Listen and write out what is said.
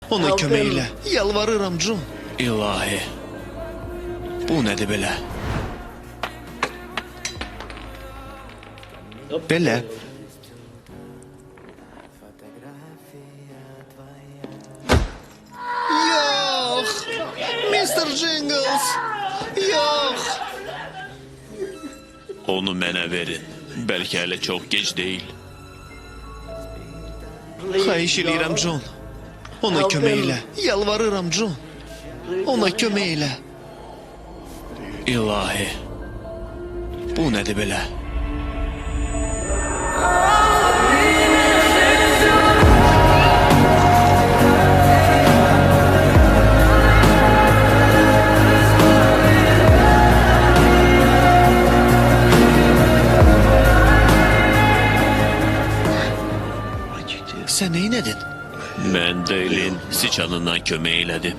Ona kömək elə. Yalvarıram John. İlahi. Bu nədir belə? Belə. Yox. Mr. Jingles. Yox. Onu mənə verin. Bəlkə hələ çox gec deyil. Xahiş edirəm John. Ona kömək elə. Yalvarıram John. Ona kömək elə. İlahi. Bu nədir belə? Sən neynədin? Mən Deylin siçanından kömək elədim.